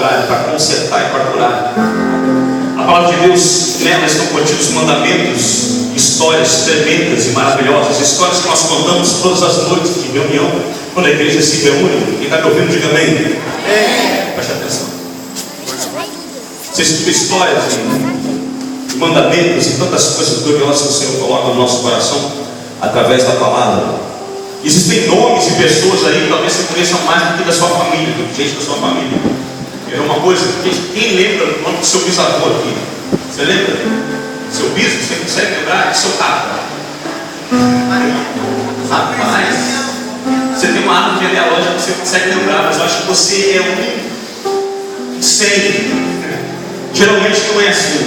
contrário, para consertar e para curar. A palavra de Deus, nela estão contidos mandamentos, histórias tremendas e maravilhosas, histórias que nós contamos todas as noites de reunião, quando a igreja se reúne. Quem está me ouvindo, diga amém. Preste atenção. Vocês escutam histórias de mandamentos e tantas coisas gloriosas que o Senhor coloca no nosso coração através da palavra. Existem nomes e pessoas aí que talvez você conheça mais do que da sua família, do que gente da sua família. É uma coisa, quem lembra do nome do seu bisavô aqui? Você lembra? Seu bispo, você consegue lembrar? E seu tata? Rapaz, você tem uma árvore genealógica que você consegue lembrar, mas eu acho que você é um 100. Geralmente não é assim.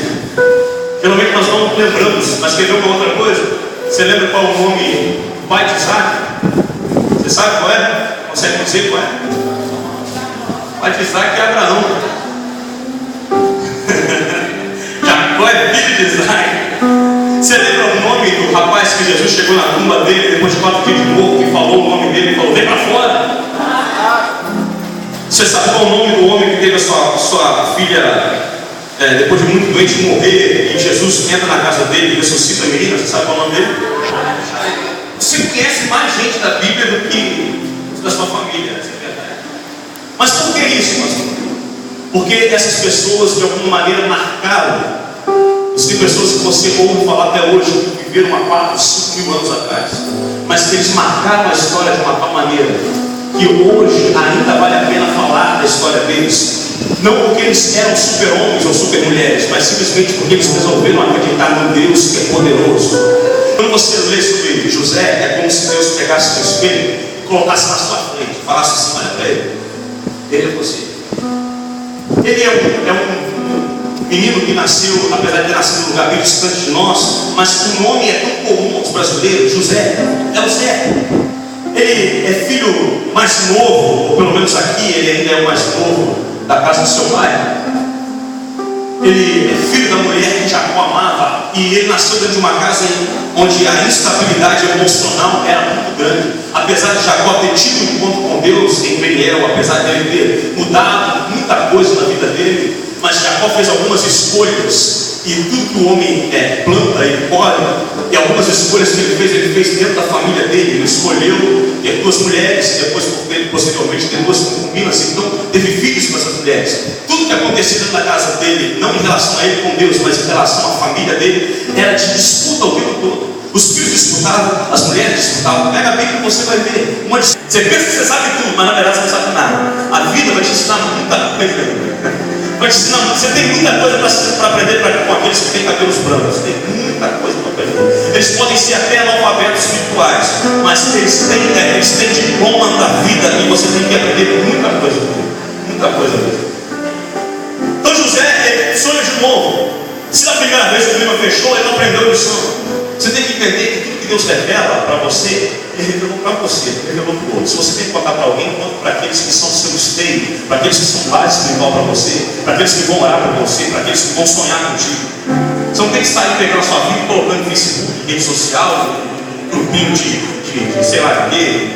Geralmente nós não lembramos, mas quer ver uma outra coisa? Você lembra qual é o nome do pai de Isaac? Você sabe qual é? Consegue dizer qual é? O pai de Isaac é Abraão. Jacó é filho de Isaac. Você lembra o nome do rapaz que Jesus chegou na tumba dele depois de 4 dias de morto e falou o nome dele e falou: vem para fora? Você sabe qual é o nome do homem que teve a sua filha depois de muito doente morrer e Jesus entra na casa dele e ressuscita a menina? Você sabe qual é o nome dele? Você conhece mais gente da Bíblia do que da sua família, isso é verdade. Mas por que isso, pastor? Porque essas pessoas de alguma maneira marcaram. Existem pessoas que você ouve falar até hoje que viveram há 4, 5 mil anos atrás, mas que eles marcaram a história de uma tal maneira que hoje ainda vale a pena falar da história deles. Não porque eles eram super-homens ou super-mulheres, mas simplesmente porque eles resolveram acreditar no Deus que é poderoso. Quando você lê sobre José, é como se Deus pegasse um espelho e colocasse na sua frente, falasse assim: olha para ele é você. Ele é um menino que nasceu, apesar de ter nascido num lugar bem distante de nós, mas o nome é tão comum aos brasileiros. José é o Zé. Ele é filho mais novo, ou pelo menos aqui ele ainda é o mais novo da casa do seu pai. Ele é filho da mulher que Jacó amava, e ele nasceu dentro de uma casa onde a instabilidade emocional era muito grande. Apesar de Jacó ter tido um encontro com Deus em Peniel, apesar de ele ter mudado muita coisa na vida dele, mas Jacó fez algumas escolhas, e tudo que o homem planta e colhe, e algumas escolhas que ele fez dentro da família dele. Ele escolheu ter 2 mulheres, e depois posteriormente ter 2 concubinas, então teve filhos com essas mulheres. Tudo que acontecia dentro da casa dele, não em relação a ele com Deus, mas em relação à família dele, era de disputa o tempo todo. Os filhos disputavam, as mulheres disputavam. Pega bem que você vai ver. Você pensa que você sabe tudo, mas na verdade você não sabe nada. A vida vai te ensinar muita coisa. Vai te ensinar, você tem muita coisa para aprender com aqueles que têm cabelos brancos. Tem muita coisa para aprender. Eles podem ser até analfabetos espirituais, mas eles têm diploma da vida, e você tem que aprender muita coisa. Muita coisa mesmo. Então José sonha de novo. Se na primeira vez que o livro fechou, ele não aprendeu a lição. Você tem que entender que tudo que Deus revela para você, Ele revelou para você, Ele revelou para o outro. Se você tem que contar para alguém, conta para aqueles que são seu esteio, para aqueles que são base espiritual para você, para aqueles que vão orar por você, para aqueles que vão sonhar contigo. Você não tem que sair pegando a sua vida e colocando no Facebook, rede social, grupinho de sei lá de quê.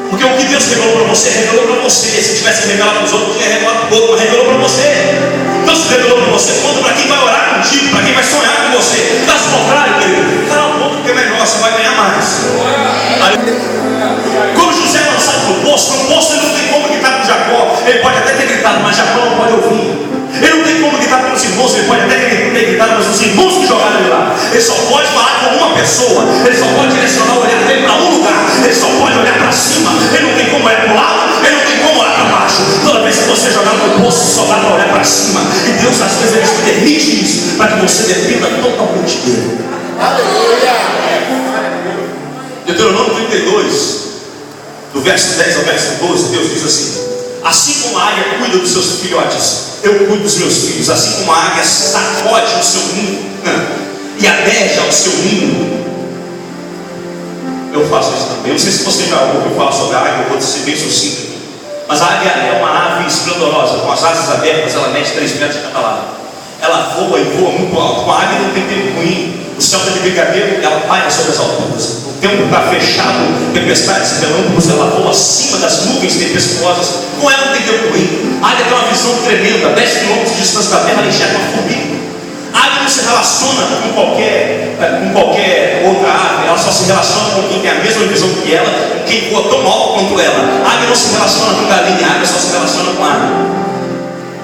Porque o que Deus revelou para você, revelou para você. Se tivesse revelado para os outros, tinha revelado para o outro, mas revelou para você. Então se revelou para você, conta para quem vai orar contigo, para quem vai sonhar com você. Caso contrário, querido, cala a boca, porque é melhor, você vai ganhar mais. Quando José é lançado no poço ele não tem como gritar para Jacó. Ele pode até ter gritado, mas Jacó não pode ouvir. Ele não tem como gritar para os irmãos, ele pode até ter gritado, mas os irmãos que jogaram ele lá. Ele só pode falar com uma pessoa, ele só pode direcionar o olhar dele para um lugar, ele só pode olhar para cima, ele não tem como olhar para o lado, ele não tem como olhar para baixo. Toda vez que você jogar no poço, só dá para olhar para cima. E Deus às vezes ele permite isso, para que você dependa totalmente dele. Aleluia! Deuteronômio 32, do verso 10 ao verso 12, Deus diz assim: assim como a águia cuida dos seus filhotes, eu cuido dos meus filhos. Assim como a águia sacode o seu ninho e adeja ao seu ninho, eu faço isso também. Eu não sei se você já ouviu falar sobre a águia, eu vou ser bem sucinto. Mas a águia é uma ave esplendorosa, com as asas abertas, ela mede 3 metros de cada lado. Ela voa e voa muito alto. Com a águia não tem tempo ruim. O céu está de brigadeiro, ela paira sobre as alturas. O tempo está fechado, tempestades, relâmpagos, ela voa acima das nuvens tempestuosas. Com ela não tem tempo ruim. A águia tem uma visão visão tremenda, 10 quilômetros de distância da terra, ela enxerga uma formiga. A águia não se relaciona com qualquer outra ave, ela só se relaciona com quem tem a mesma visão que ela, com quem voa tão alto quanto ela. A águia não se relaciona com galinha, a águia só se relaciona com a águia.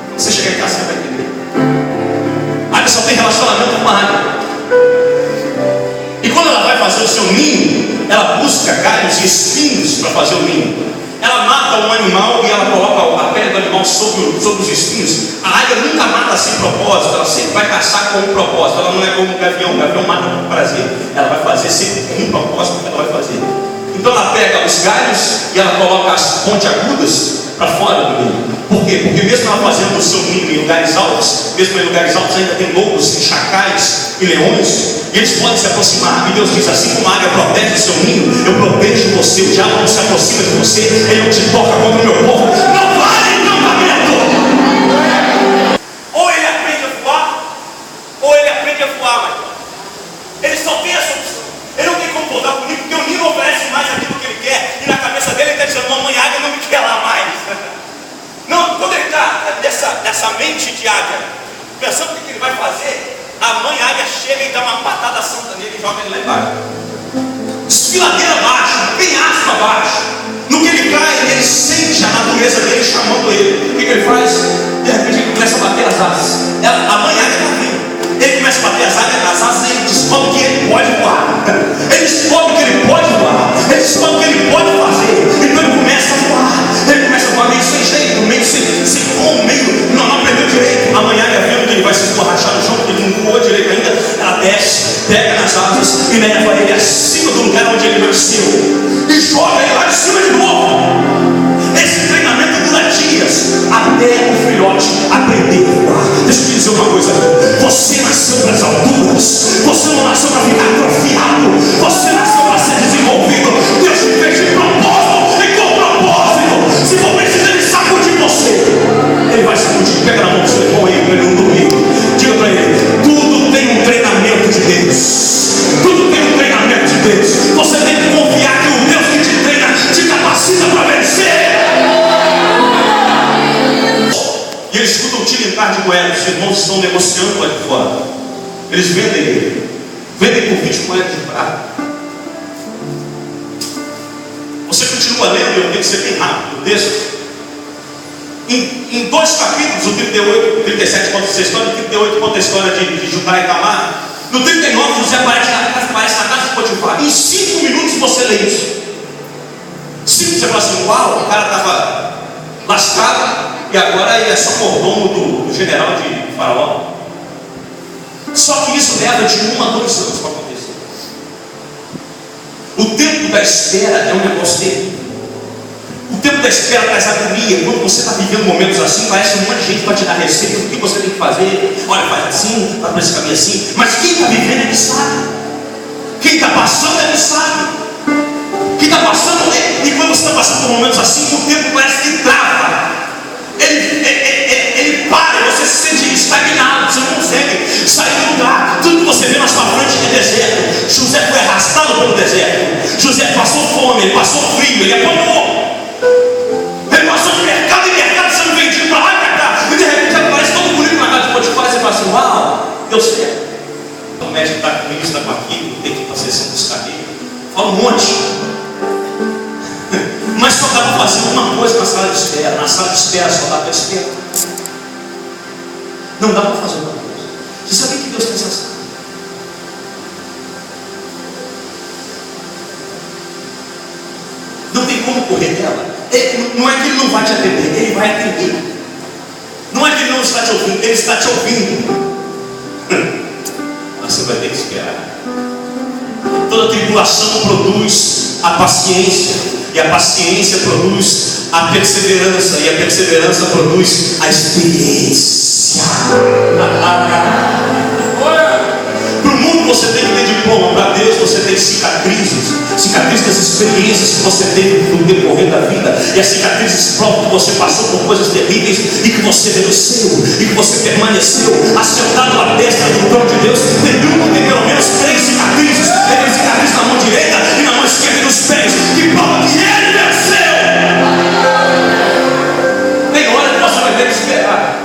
Quando você chegar em casa, você vai entender. A águia só tem relacionamento com a águia. E quando ela vai fazer o seu ninho, ela busca galhos e espinhos para fazer o ninho. Ela mata um animal e ela coloca a pele do animal sobre os espinhos. A águia nunca mata sem propósito, ela sempre vai caçar com um propósito. Ela não é como o gavião mata por prazer. Ela vai fazer sempre com um propósito que ela vai fazer. Então ela pega os galhos e ela coloca as pontiagudas para fora do ninho. Por quê? Porque mesmo ela fazendo o seu ninho em lugares altos, mesmo em lugares altos ainda tem lobos, tem chacais e leões, e eles podem se aproximar. E Deus diz: assim como a águia protege o seu ninho, eu protejo você. O diabo não se aproxima de você, ele não te toca contra o meu povo. Não vale acampamento. Ou ele aprende a voar, ou ele aprende a voar, mas ele só tem essa opção. Ele não tem como voltar para o ninho, porque o ninho não oferece mais aquilo que ele quer, e na cabeça dele ele está dizendo: mamãe águia não me quer lá mais. Não, quando ele está nessa mente de águia, pensando o que ele vai fazer, a mãe águia chega e dá uma patada santa nele e joga ele lá embaixo. Desfiladeira abaixo, penhasco abaixo. No que ele cai, ele sente a natureza dele chamando ele. O que ele faz? De repente ele começa a bater as asas. A mãe águia está vindo. Ele começa a bater as asas e ele descobre que ele pode voar. Ele descobre que ele pode voar. Ele descobre que ele pode fazer. Então ele começa a voar. Ele começa a voar meio sem jeito, meio sem como, não aprendeu direito. Amanhã ele vendo que ele vai se esborrachar no chão, porque ele não voou direito ainda. Ela desce, pega nas asas e leva ele acima do lugar onde ele nasceu e joga ele lá de cima de novo. Esse treinamento dura dias até o filhote aprender a voar. Deixa eu te dizer uma coisa: você nasceu para as alturas, você não nasceu para ficar atrofiado, você nasceu para ser desenvolvido. Deus te fez de propósito e com propósito. Se for preciso, ele sacudir você, ele vai sacudir. Pega na mão do seu irmão aí para ele não dormir. Diga para ele: tudo tem um treinamento de Deus. Tudo tem um treinamento de Deus. Você tem que confiar que o Deus que te treina te capacita para vencer. E eles escutam o tilintar de moedas. Os irmãos estão negociando lá de fora. Eles vendem ele. Vendem por 20 moedas de prata. Você continua lendo, eu tenho que ser bem rápido o texto. Em 2 capítulos, o 38, 37 conta essa história, o 38 conta a história de Judá e Tamar. No 39, José aparece na casa de Potifar. Em 5 minutos você lê isso. 5, você fala assim: uau, o cara estava lascado e agora ele é só mordomo do general de Faraó. Só que isso leva de 1 a 2 anos para acontecer. O tempo da espera é um negócio terrível. O tempo da espera traz agonia. Quando você está vivendo momentos assim, parece um monte de gente para te dar receita do que você tem que fazer. Olha, faz assim, vai para esse caminho assim. Mas quem está vivendo, ele sabe. Quem está passando, ele sabe. Quem está passando, e quando você está passando por momentos assim, o tempo parece que trava. Ele para, você se sente estagnado, você não consegue sair do lugar. Tudo que você vê na sua frente é deserto. José foi arrastado pelo deserto. José passou fome, ele passou frio, ele apanhou. Ele passou de mercado em mercado sendo vendido para lá e para cá. E de repente aparece todo bonito na casa de Potifar e você fala assim: uau, deu certo. O médico está comigo, está com aquilo, tem que ir para a sessão buscar ele. Fala um monte. Mas só dá para fazer uma coisa na sala de espera. Na sala de espera só dá para esperar. Não dá para fazer outra coisa. Você sabia que Deus tem essa sala? Não tem como correr dela. Não é que ele não vai te atender, ele vai atender. Não é que ele não está te ouvindo, ele está te ouvindo. Mas você vai ter que esperar. Toda tribulação produz a paciência, e a paciência produz a perseverança, e a perseverança produz a experiência. Para o mundo você tem que ter diploma, para Deus você tem cicatrizes das experiências que você teve no decorrer da vida, e as cicatrizes provam que você passou por coisas terríveis e que você venceu, e que você permaneceu assentado à destra do trono de Deus. Tem um que tem pelo menos 3 cicatrizes. Tem cicatriz na mão direita e na mão esquerda e nos pés, que prova que ele venceu. Tem hora que você vai ter que esperar. esperar.